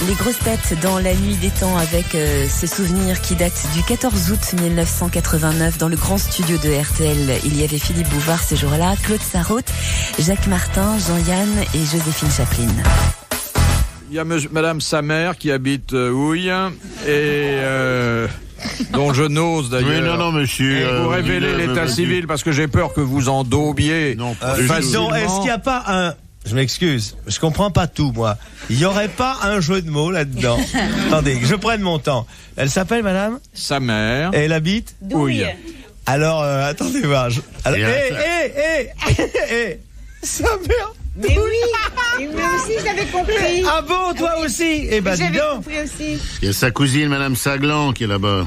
Les grosses têtes dans la nuit des temps avec ce souvenir qui date du 14 août 1989 dans le grand studio de RTL. Il y avait Philippe Bouvard ces jours-là, Claude Sarraute, Jacques Martin, Jean-Yann et Joséphine Chaplin. Il y a Madame sa mère qui habite Houille et dont je n'ose d'ailleurs non, monsieur. vous révéler l'état civil parce que j'ai peur que vous en daubiez. Non, facilement. Est-ce qu'il n'y a pas un... Je m'excuse, je comprends pas tout, moi. Il n'y aurait pas un jeu de mots là-dedans. Attendez, que je prenne mon temps. Elle s'appelle madame ? Sa mère. Et elle habite ? Douille. Alors, attendez voir. Alors, sa mère ? Mais oui, et moi aussi j'avais compris. Ah bon, toi aussi ? Eh ben, dis J'avais donc. compris aussi. Il y a sa cousine, Madame Saglan, qui est là-bas.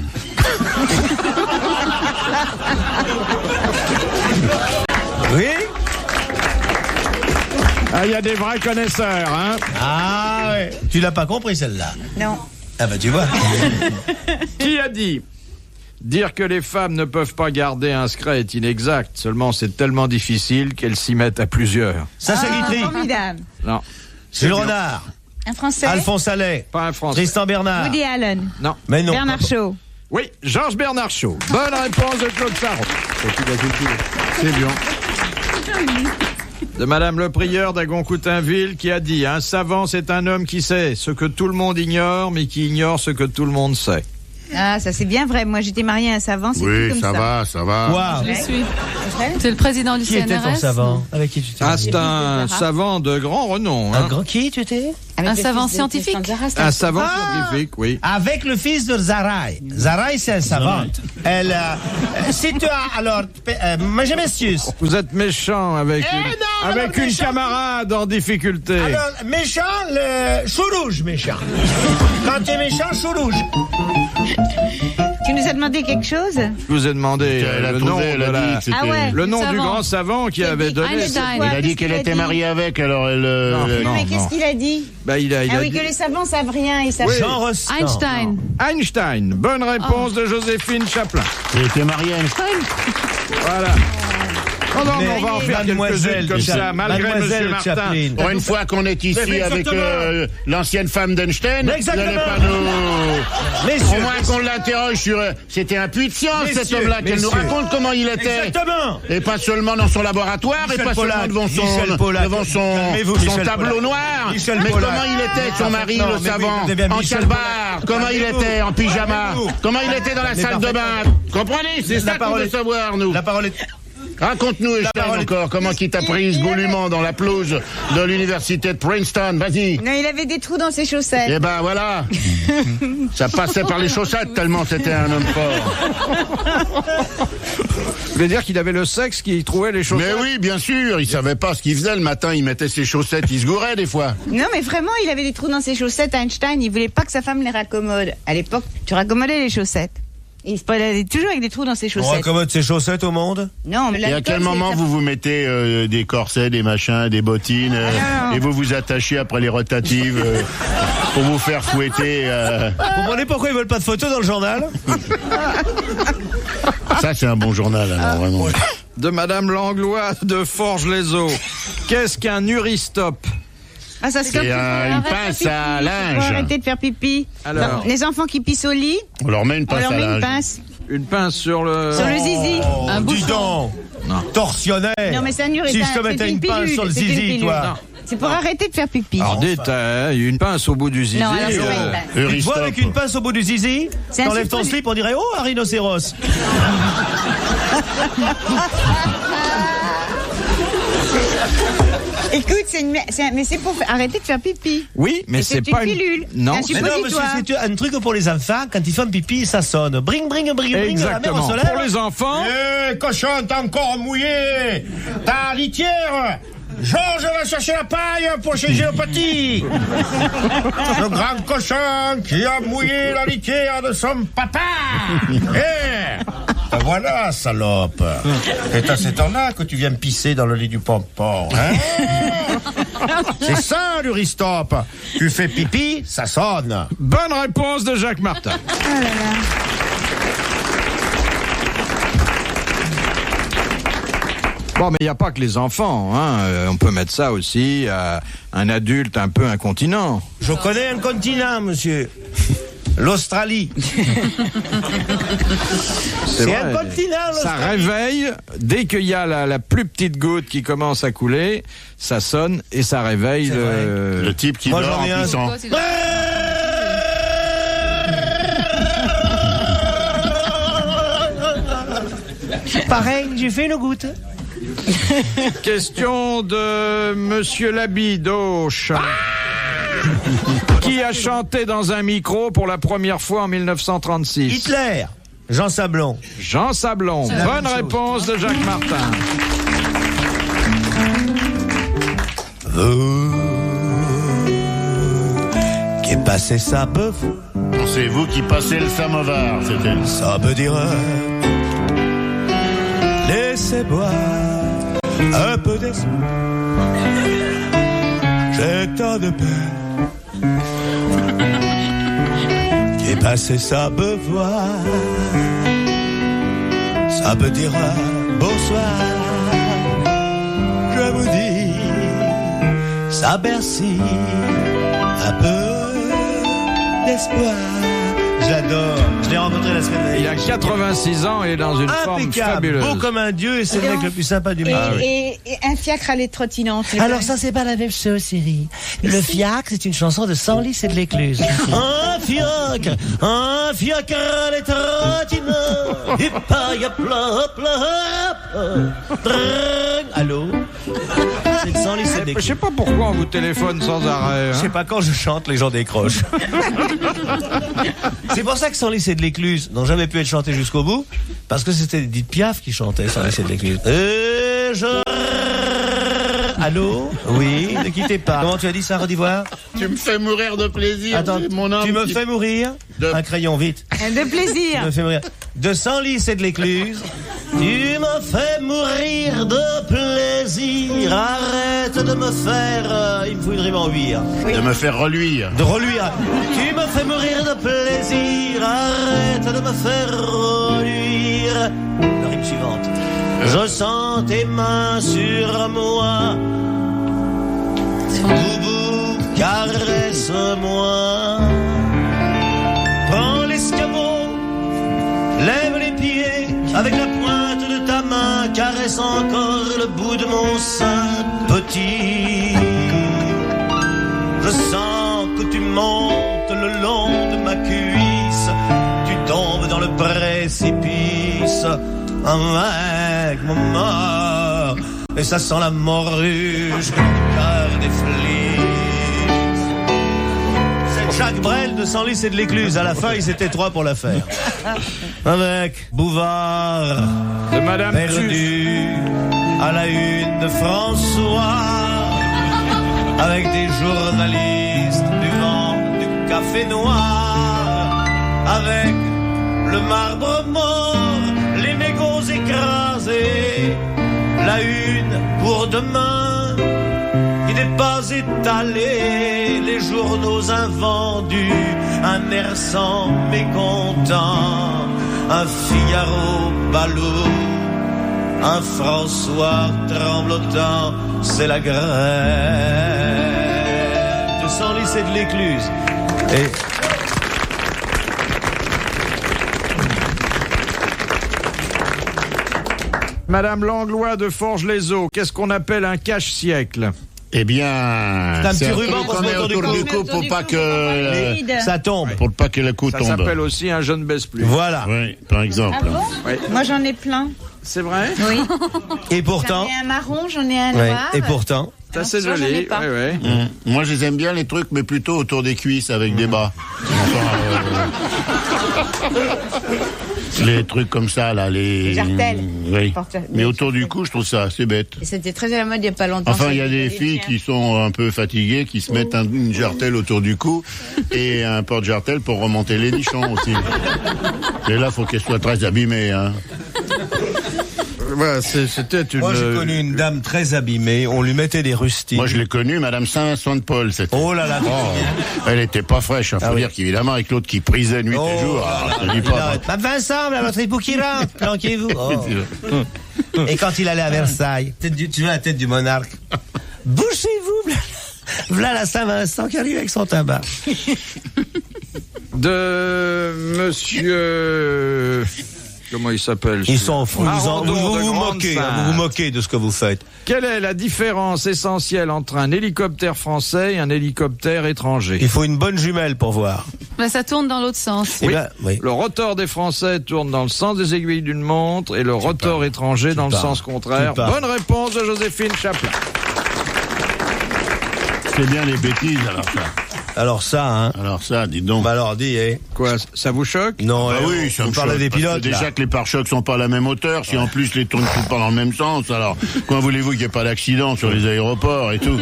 Oui ? Ah, il y a des vrais connaisseurs, hein. Ah ouais. Tu l'as pas compris celle-là ? Non. Ah bah tu vois. Qui a dit ? Dire que les femmes ne peuvent pas garder un secret est inexact. Seulement, c'est tellement difficile qu'elles s'y mettent à plusieurs. Sacha Guitry. Formidable. Non. Jules Renard. Un Français. Alphonse Allais. Pas un Français. Tristan Bernard. Woody Allen. Non. Mais non. Bernard Shaw. Oui, Georges Bernard Shaw. Bonne réponse de Claude Sarraute. C'est bien. De Madame le Prieur d'Agon-Coutainville qui a dit « Un savant, c'est un homme qui sait ce que tout le monde ignore, mais qui ignore ce que tout le monde sait. » Ah, ça c'est bien vrai. Moi j'étais mariée à un savant, c'est Oui, tout comme ça ça. va, ça va. Quoi ? Je suis. C'est le président du Qui était ton CNRS. savant ? Avec qui tu étais ? Ah, c'est un savant de grand renom. Un Hein. grand qui tu étais ? Avec Un le savant fils de scientifique. Stéphane Zara, c'est Un savant scientifique, oui. Avec le fils de Zaraï. Zaraï, c'est un savante. Elle, si tu as, alors, mesdames et messieurs, Vous êtes méchant avec non, avec non, une méchant. camarade en difficulté. alors, méchant, le chou rouge, méchant. Quand tu es méchant, chou rouge. Tu nous as demandé quelque chose? Je vous ai demandé Elle a le nom, trouvé, elle a de dit la- que c'était... Ah ouais. le nom du Savant. grand savant qui avait donné. Einstein. Il a dit Qu'est-ce qu'elle qu'il a était dit mariée avec, alors elle... Non. Mais qu'est-ce qu'il a dit? Bah, il a Ah oui, dit- que les savants savent rien et ça. Oui. Jean Rostand. Einstein. Einstein. Bonne réponse de Joséphine Chaplin. Elle était mariée à Einstein. Voilà. Oh non, mais on va en faire quelques-unes comme ça, malgré Mademoiselle Monsieur Martin. Chaplin. Pour une fois qu'on est ici Mais avec exactement. l'ancienne femme d'Einstein, vous Exactement. n'allez pas nous... Messieurs, Au moins qu'on l'interroge sur... C'était un puits de science, cet Messieurs, homme-là, qu'elle nous messieurs. raconte comment il était. Exactement. Et pas seulement dans son laboratoire, Michel et pas Pollack, seulement Michel Pollack. devant son Calmez-vous, Michel tableau Pollack. noir. Michel Mais Pollack. comment il était, son mari, non, le mais oui, savant, vous avez bien en Michel calbar, Pollack. comment il Calmez-vous. était, en pyjama, Calmez-vous. comment il était dans la Mais salle de parfaitement. bain. Comprenez, c'est La ça qu'on parole veut est- savoir, nous. La parole est... Raconte-nous, Einstein, parole est- encore, comment il t'a prise goulûment dans la pelouse de l'université de Princeton. Vas-y. Non, il avait des trous dans ses chaussettes. Eh ben voilà. Ça passait par les chaussettes tellement c'était un homme fort. Vous voulez dire qu'il avait le sexe qui trouvait les choses. Mais oui, bien sûr, il savait pas ce qu'il faisait le matin, il mettait ses chaussettes, il se gourait des fois. Non, mais vraiment, il avait des trous dans ses chaussettes. Einstein, il voulait pas que sa femme les raccommode. À l'époque, tu raccommodais les chaussettes. Et il se baladait toujours avec des trous dans ses On chaussettes. raccommode ses chaussettes au monde ? Non, mais Et à l'alcool, quel moment c'est- vous vous mettez des corsets, des machins, des bottines non. et vous vous attachez après les rotatives pour vous faire fouetter Vous comprenez pourquoi ils veulent pas de photos dans le journal ? Ça c'est un bon journal alors vraiment. De Madame Langlois de Forges-les-Eaux. Qu'est-ce qu'un uristope? Ah, ça se C'est une pince à linge. Arrêtez de faire pipi. Alors. Les enfants qui pissent au lit, On leur met une on pince leur à met une linge. pince. Une pince sur le. Sur le zizi. Un Dis bouchon. donc. Non. Torsionnaire. Non, mais c'est un urine. Si je te c'est mettais une pince pilule, sur le c'est une zizi, pilule. toi. C'est pour arrêter de faire pipi. Alors dites, une pince au bout du zizi. Non, alors c'est pas une pince. Tu te vois Euristop. avec une pince au bout du zizi, C'est un t'enlèves ton souffle- slip, on dirait « Oh, un rhinocéros !» Écoute, mais c'est pour arrêter de faire pipi. Oui, mais Et c'est c'est pas une une pilule. Non, Un c'est Mais non, suppositoire. monsieur, c'est un truc pour les enfants, quand ils font pipi, ça sonne. Bring, bring, bring, bring, la mer exactement. se lève. Pour les enfants. Eh, cochon, t'es encore mouillé. Ta litière. Georges va chercher la paille pour chez Géopathie. Le grand cochon qui a mouillé la litière de son papa. Eh, ben voilà, salope. C'est à cet temps-là que tu viens me pisser dans le lit du pompon, hein? C'est ça, l'uristope. Tu fais pipi, ça sonne. Bonne réponse de Jacques Martin. Bon, mais il n'y a pas que les enfants, hein. On peut mettre ça aussi à un adulte un peu incontinent. Je connais un continent, monsieur. L'Australie. C'est un continent, l'Australie. Ça réveille, dès qu'il y a la plus petite goutte qui commence à couler, ça sonne et ça réveille le type qui Moi, dort j'en ai en un. pissant. Pareil, j'ai fait une goutte. Question de Monsieur Labidoche. Qui a chanté dans un micro pour la première fois en 1936? Hitler. Jean Sablon. Jean Sablon. Bonne réponse de Jacques Martin. Qui est passé ça peut. C'est vous qui passez le samovar, c'était. Ça veut dire. Laissez boire un peu d'espoir. J'ai tant de peine. Qui est passé ça peut voir. Ça peut dire bonsoir. Je vous dis, ça Bercy, un peu d'espoir. Je l'adore. Je l'ai rencontré la semaine dernière. Il a 86 ans et est dans une forme Impeccable, fabuleuse. beau comme un dieu et c'est le mec le plus sympa du monde. Et un fiacre à les trottinantes. Alors ça c'est pas la même chose, Chérie. Le fiacre, c'est une chanson de Senlis et de l'Écluse. Un fiacre à les trottinantes. Et pas y a plein. Allô? C'est le Senlis et de Je l'Écluse. sais pas pourquoi on vous téléphone sans arrêt. Je Hein. sais pas, quand je chante, les gens décrochent. C'est pour ça que Senlis et de l'Écluse n'ont jamais pu être chantés jusqu'au bout, parce que c'était Edith Piaf qui chantait Senlis et de l'Écluse. Allô? Oui, ne quittez pas. Comment tu as dit ça, Redivoire? Tu me fais mourir de plaisir. Attends, mon âme. tu me fais mourir? Un crayon, vite. De plaisir. Tu me fais mourir. De Senlis et de l'Écluse. Tu me fais mourir de plaisir. Arrête de me faire... il me faut une rime en 8. Hein. De me faire reluire. De reluire. Tu me fais mourir de plaisir. Arrête de me faire reluire. La rime suivante. Je sens tes mains sur moi. Boubou, caresse-moi. Prends l'escabeau, lève les pieds avec la pointe de ta main, caresse encore le bout de mon sein petit. Je sens que tu montes le long de ma cuisse, tu tombes dans le précipice avec mon mort, et ça sent la morue jusqu'au cœur des flics. Jacques Brel de Senlis et de l'Écluse. À la fin, ils étaient 3 pour la faire. Avec Bouvard, De Madame perdu à la une de François, avec des journalistes buvant du café noir, avec le marbre mort, les mégots écrasés, la une pour demain qui n'est pas étalée, les journaux invendus, un air sans mécontent, un Figaro ballot, un François tremblotant, c'est la grève de Senlis et de l'Écluse. Et Madame Langlois de Forges-les-Eaux, qu'est-ce qu'on appelle un cache-siècle? Eh bien, c'est un petit ruban qu'on met autour du cou pour pas que ça tombe. pour pas que le cou Ça tombe. s'appelle aussi un je ne baisse plus. Voilà. Oui, par exemple. Ah bon? Moi j'en ai plein. C'est vrai? Oui. Et pourtant. J'en ai un marron, j'en ai un Ouais. noir. Et pourtant. C'est assez Ça, j'en ai joli. pas. Ouais, ouais. Moi, je les aime bien les trucs, mais plutôt autour des cuisses avec des bas. Les trules trucs comme ça, là, les jartelles. Oui. Porte- Mais autour du cou, je trouve ça assez bête. Et c'était très à la mode il n'y a pas longtemps. Enfin, il y a ça, des les filles chiens. qui sont un peu fatiguées, qui se mettent une jartelle autour du cou et un porte-jartelle pour remonter les nichons aussi. Et là, faut qu'elle soit très abîmée, hein. Voilà, c'était une. Moi, j'ai connu une dame très abîmée. On lui mettait des rustines. Moi, je l'ai connue, Madame Saint-Vincent-de-Paul, c'était. Oh là là. Elle était pas fraîche, hein. Faut Ah oui. dire qu'évidemment, avec l'autre qui prisait nuit et jour, là ah, là. je te dis pas. Mme Vincent, là, votre époux qui rentre, planquez-vous. Oh. Et quand il allait à Versailles, tu vois la tête du monarque. Bouchez-vous, voilà la Saint-Vincent qui arrive avec son tabac. De monsieur... Comment il s'appelle? Ils sont fous. Arandon Vous de vous moquez, Grande-Sainte. vous vous moquez de ce que vous faites. Quelle est la différence essentielle entre un hélicoptère français et un hélicoptère étranger? Il faut une bonne jumelle pour voir. Bah, ça tourne dans l'autre sens. Eh ben, oui. Le rotor des Français tourne dans le sens des aiguilles d'une montre et le rotor étranger dans le sens contraire. Bonne réponse de Joséphine Chaplin. C'est bien les bêtises, alors ça. Alors ça, dis donc. Bah alors, dis, Quoi, ça vous choque? Non, Ah oui, ça on me parle choque, des parce que pilotes. déjà là. que les pare-chocs sont pas à la même hauteur, si en plus les tours ne sont pas dans le même sens, alors comment voulez-vous qu'il n'y ait pas d'accident sur les aéroports et tout?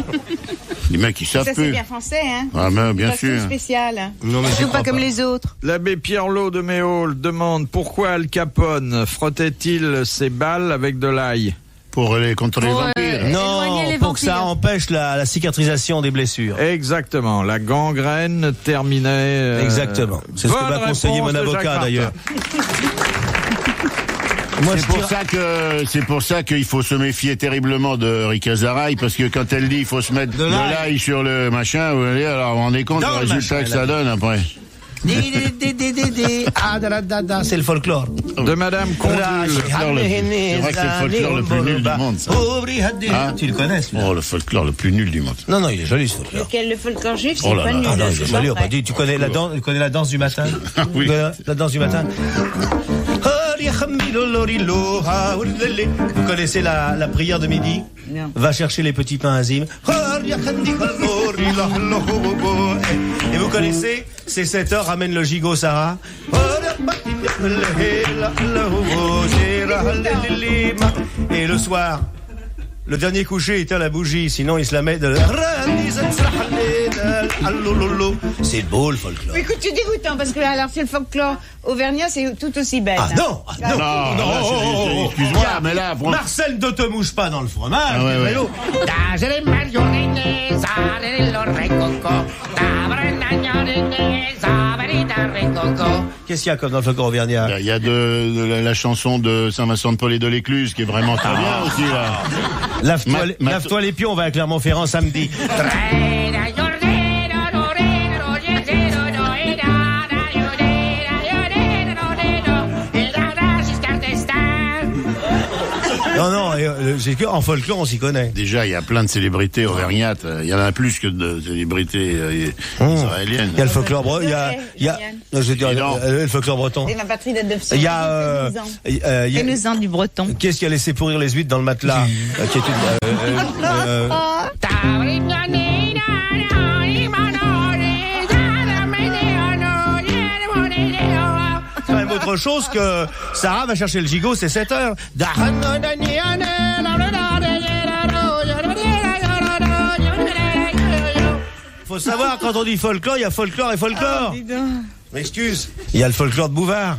Les mecs, ils savent Ça, c'est plus. bien français, hein. Ah ben, bien Façon sûr. spéciale. Non, mais j'y Surtout crois pas comme les autres. L'abbé Pierrelot de Méhol demande pourquoi Al Capone frottait-il ses balles avec de l'ail? Pour les contre les vampires. éloigner Non, les pour que ça vampires. empêche la cicatrisation des blessures. Exactement, la gangrène terminait... Exactement. C'est ce que bonne m'a conseillé réponse mon de Jacques avocat Martin. d'ailleurs. Moi, C'est pour ça qu'il faut se méfier terriblement de Rika Zaraï, parce que quand elle dit il faut se mettre de l'ail sur le machin, vous voyez, alors vous vous rendez compte Dans du le résultat machin, que ça donne après. C'est le folklore. De Madame Condul. C'est vrai que c'est le folklore le plus nul du monde, ça. Hein? Tu le connais, celui-là? Oh, le folklore le plus nul du monde. Non, il est joli ce folklore. Lequel, le folklore juif, c'est Oh là pas là. nul. Ah non, c'est c'est pas joli. On vrai. m'a dit, tu connais la danse du matin? Oui. La danse du matin. Vous connaissez la prière de midi? Non. Va chercher les petits pains azimes. Et vous connaissez, c'est 7 heures, ramène le gigot Sarah. Et le soir, le dernier coucher éteint la bougie, sinon il se la met de... C'est beau le folklore. Écoute, c'est dégoûtant parce que alors c'est le folklore auvergnat, c'est tout aussi bête. Ah hein. non, Non, là, excuse-moi, mais là, pour... Marcel ne te mouche pas dans le fromage. Ah ouais, ouais. vélo. Qu'est-ce qu'il y a comme dans le folklore auvergnat? Il y a la chanson de Saint-Vincent de Paul et de l'Écluse qui est vraiment très bien aussi, là. Lave-toi les pions, on va à Clermont-Ferrand samedi. Non, c'est que en folklore on s'y connaît. Déjà, il y a plein de célébrités auvergnates. Il y en a plus que de célébrités israéliennes. Il y a le folklore breton. Je veux dire, le folklore breton. C'est ma patrie d'adoption. Il y a. Fais-nous-en du breton. Qu'est-ce qui a laissé pourrir les huîtres dans le matelas? Qui est c'est même autre chose que Sarah va chercher le gigot, c'est 7 heures. Faut savoir, quand on dit folklore, il y a folklore et folklore. M'excuse. Il y a le folklore de Bouvard.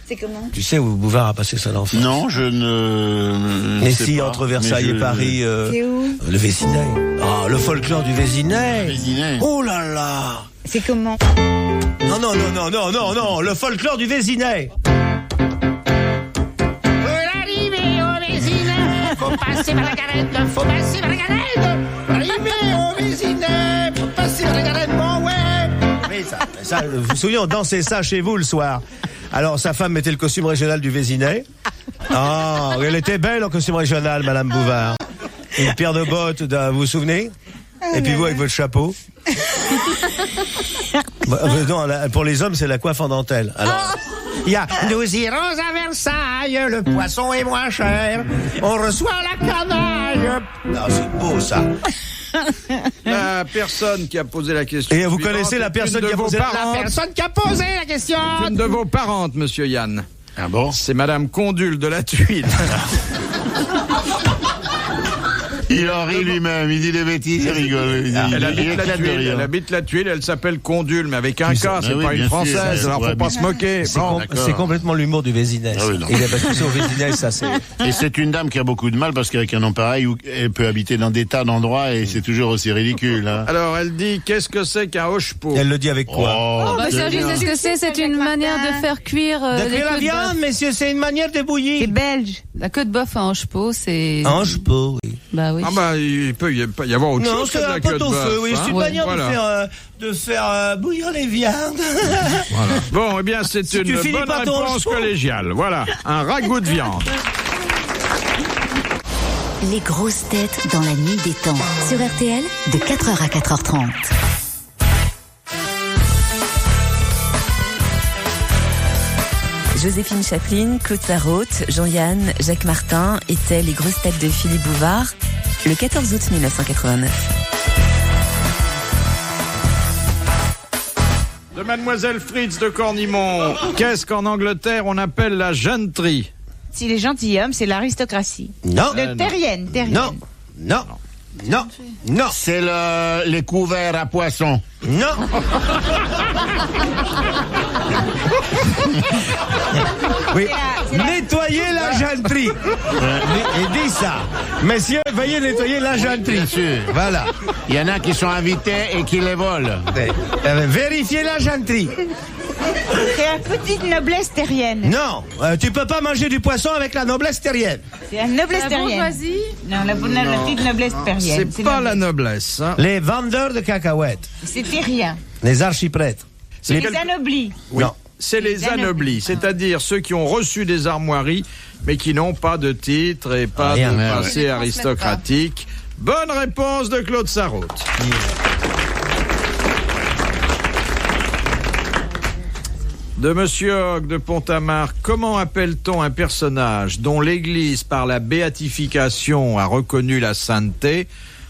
C'est comment? Tu sais où Bouvard a passé son enfance? Non, je ne. Mais sais si, pas, entre Versailles mais et Paris. C'est où? Le Vésinet. Ah, le folklore du Vésinet. Vésinet. Oh là là. C'est comment? Non, le folklore du Vésinet. Pour arriver au Vésinet, faut passer par la garenne, faut passer par la garenne. Pour arriver au Vésinet, faut passer par la garenne, bon ouais. Mais ça, vous vous souvenez, on dansait ça chez vous le soir. Alors, sa femme mettait le costume régional du Vésinet. Ah, elle était belle en costume régional, Madame Bouvard. Une paire de bottes, vous vous souvenez? Et puis vous avec votre chapeau. Non, pour les hommes, c'est la coiffe en dentelle. Alors, il y a nous irons à Versailles, le poisson est moins cher, on reçoit la canaille. Non, c'est beau ça. La personne qui a posé la question. Et vous suivante connaissez la est personne une qui a de posé vos la parentes. Personne qui a posé la question. Une de vos parentes, monsieur Yann. Ah bon? C'est Madame Condul de la Tuile. Il en rit lui-même, il dit des bêtises, il rigole. Elle habite la Tuile, elle s'appelle Condule, mais avec un K, c'est pas une française, alors faut pas se moquer. C'est complètement l'humour du Vézinès. Ah oui, non. Il a battu au Vézinès, ça c'est... Et c'est une dame qui a beaucoup de mal parce qu'avec un nom pareil, elle peut habiter dans des tas d'endroits et c'est toujours aussi ridicule. Hein. Alors elle dit, qu'est-ce que c'est qu'un hoche-pot? Elle le dit avec quoi? Ça, je sais ce que c'est une manière de faire cuire De cuire la viande, messieurs, c'est une manière de bouillir. C'est belge. La queue de bœuf à hanche-pot, c'est... Hanche-pot, oui. Bah oui. Ah bah, il peut y avoir autre Non, chose que c'est de la un queue pot de au bœuf. feu, oui. C'est une manière voilà. de faire bouillir les viandes. Bon, eh bien, c'est Si tu une finis bonne par ton réponse hanche-pot. collégiale. Voilà, un ragoût de viande. Les grosses têtes dans la nuit des temps. Sur RTL, de 4h à 4h30. Joséphine Chaplin, Claude Sarraute, Jean-Yann, Jacques Martin étaient les grosses têtes de Philippe Bouvard le 14 août 1989. De Mademoiselle Fritz de Cornimont. Qu'est-ce qu'en Angleterre on appelle la gentry? Si les gentilshommes, c'est l'aristocratie. Non. Terrienne. Non. C'est les couverts à poissons. Non. Oui. Nettoyer la gentry. Il dit ça. Messieurs, veuillez nettoyer la gentry. Bien sûr. Voilà. Il y en a qui sont invités et qui les volent. Vérifiez la gentry. C'est la petite noblesse terrienne. Non, tu peux pas manger du poisson avec la noblesse terrienne. C'est la noblesse La terrienne. bourgeoisie? Non, la petite noblesse terrienne. C'est pas la noblesse. Hein. Les vendeurs de cacahuètes, C'est terrien. les archiprêtres. C'est les anoblis. Oui. Non. C'est les anoblis, c'est-à-dire ceux qui ont reçu des armoiries, mais qui n'ont pas de titre et pas Rien. de Ouais, passé aristocratique. Bonne réponse de Claude Sarraute. De Monsieur Hogg de Pont-à-Marc, comment appelle-t-on un personnage dont l'Église, par la béatification, a reconnu la sainteté,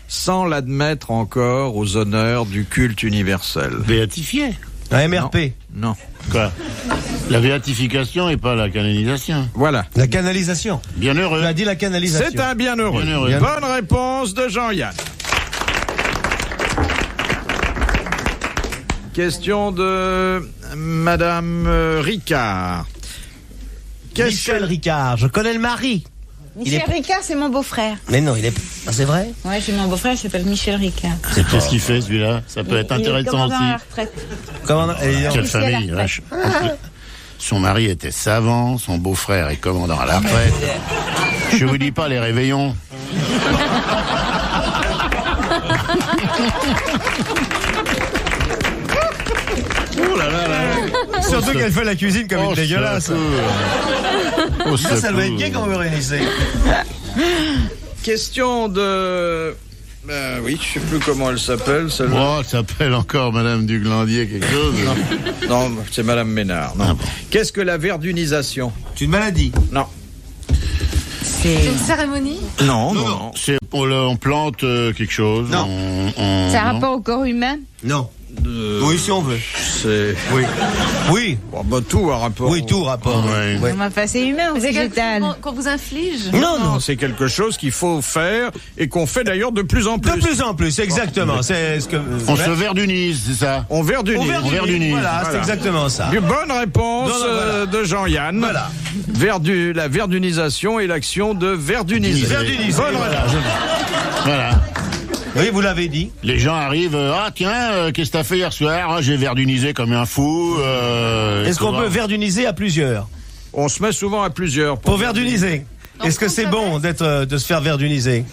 sans l'admettre encore aux honneurs du culte universel? Béatifié. Un MRP. Non. Quoi? La béatification et pas la canonisation. Voilà. La canalisation. Bienheureux. Tu as dit la canalisation. C'est un bienheureux. Bienheureux. Bonne réponse de Jean-Yann. Question de Madame Ricard. Michel Ricard, je connais le mari. Michel Ricard, c'est mon beau-frère. Mais non, il est... Ah, c'est vrai? Ouais, j'ai mon beau-frère, il s'appelle Michel Ricard. Qu'est-ce qu'il fait celui-là? Ça peut être intéressant Il est commandant à la aussi. retraite. Comment... Quelle Officier à la famille, retraite. vache. Son mari était savant, son beau-frère est commandant à la retraite. Je vous dis pas les réveillons. Oh là là là. Surtout qu'elle fait la cuisine comme une dégueulasse. Ça doit être gay quand vous réunissez. Question de... oui, je sais plus comment elle s'appelle, celle-là. Oh, elle s'appelle encore Madame Duglandier quelque chose. Non, c'est Madame Ménard. Non. Ah bon. Qu'est-ce que la verdunisation? C'est une maladie. Non. C'est une cérémonie? Non. C'est on plante quelque chose. Non. Ça a non. rapport au corps humain? Non. Oui, si on veut. C'est... Oui. Oui. Bon, bah, tout a rapport. Oui, tout rapport. Ouais. Ouais. Enfin, c'est humain ou C'est quelque végétal? chose qu'on vous inflige? Non, c'est quelque chose qu'il faut faire et qu'on fait d'ailleurs de plus en plus. De plus en plus, exactement. C'est ce que... On se verdunise, c'est ça? On verdunise. On verdunise. Voilà, c'est exactement ça. Bonne réponse Voilà. de Jean-Yann. Voilà. La verdunisation est l'action de verduniser. Verduniser. Bonne Voilà. réponse. Voilà. Oui, vous l'avez dit. Les gens arrivent, ah tiens, qu'est-ce que t'as fait hier soir? Ah, j'ai verdunisé comme un fou. Est-ce qu'on peut verduniser à plusieurs? On se met souvent à plusieurs. Pour verduniser. Est-ce que c'est bon de se faire verduniser?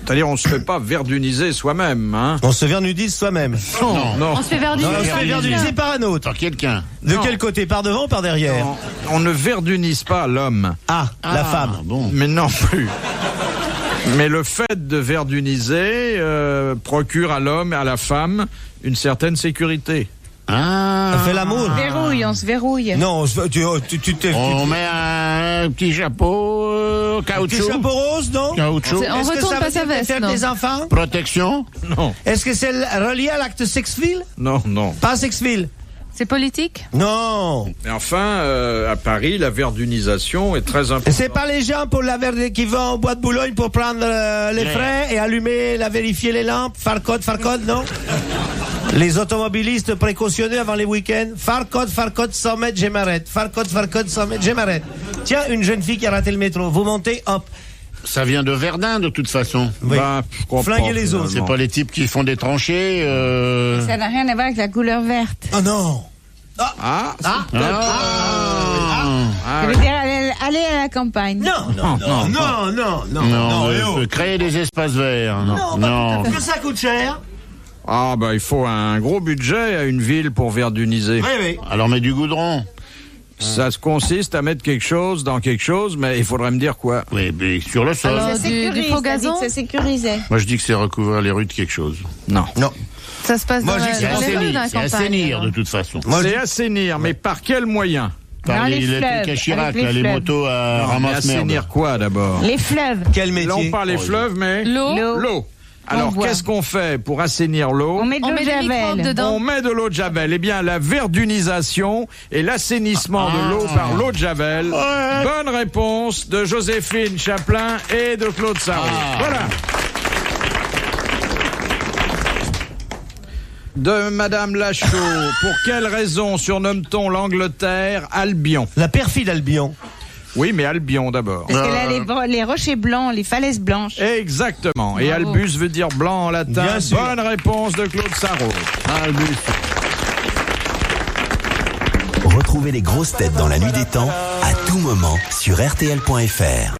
C'est-à-dire, on se fait pas verduniser soi-même, hein? On se verdunise soi-même. Non. On se fait verduniser. On se fait verduniser par un autre. Par quelqu'un. De Non. quel côté? Par devant ou par derrière? Non. On ne verdunise pas l'homme. Ah, la femme. Bon. Mais non plus. Mais le fait de verduniser procure à l'homme et à la femme une certaine sécurité. Ah. On fait l'amour. On se verrouille. Non, tu t'es... On met un petit chapeau, Petit caoutchouc. chapeau rose, non? Caoutchouc. On Est-ce que retourne ça pas veut sa dire veste, faire non? des enfants? Protection. Non. Est-ce que c'est relié à l'acte sexuel? Non. Pas sexuel. C'est politique? Non. Et enfin, à Paris, la verdunisation est très importante. C'est pas les gens pour qui vont au bois de Boulogne pour prendre les frais et allumer, vérifier les lampes, faire code, non? Les automobilistes précautionneux avant les week-ends. Faire code, 100 mètres, je m'arrête. Faire code, 100 mètres, je m'arrête. Tiens, une jeune fille qui a raté le métro. Vous montez, hop. Ça vient de Verdun, de toute façon. Oui. Bah, je crois Flinguer pas, les autres. C'est pas les types qui font des tranchées. Ça n'a rien à voir avec la couleur verte. Oh non. Ah, Ça veut dire aller à la campagne. Non. Créer des espaces verts. Non. Parce que ça coûte cher. Ah, bah, il faut un gros budget à une ville pour verduniser. Oui. Alors, mets du goudron. Ça se consiste à mettre quelque chose dans quelque chose, mais il faudrait me dire quoi. Oui, mais sur le sol. Alors, Ça du sécurise, faux ça dit gazon? que ça sécurisait. Moi, je dis que c'est recouvrir les rues de quelque chose. Non. Ça se passe Moi, dans je dis que la C'est rue, dans la assainir, c'est campagne. assainir de toute façon. C'est assainir, mais par quel moyen? Par les les fleuves, trucs à Chirac, avec les là, les fleuves. motos à Mais ramasse-merde. assainir quoi d'abord? Les fleuves. Quel Là, on métier? parle des fleuves, mais L'eau. Alors, boit. qu'est-ce qu'on fait pour assainir l'eau? On met de On l'eau met des microbes javel. dedans. On met de l'eau de javel. Eh bien, la verdunisation et l'assainissement de l'eau par l'eau de javel. Bonne réponse de Joséphine Chaplin et de Claude Sarraud. Voilà. De Madame Lachaud, pour quelle raison surnomme-t-on l'Angleterre Albion? La perfide Albion. Oui, mais Albion d'abord. Parce qu'elle a les rochers blancs, les falaises blanches. Exactement. Et Bravo. Albus veut dire blanc en latin. Bien sûr. Bonne réponse de Claude Sarraud. Albus. Retrouvez les grosses têtes dans la nuit des temps à tout moment sur RTL.fr.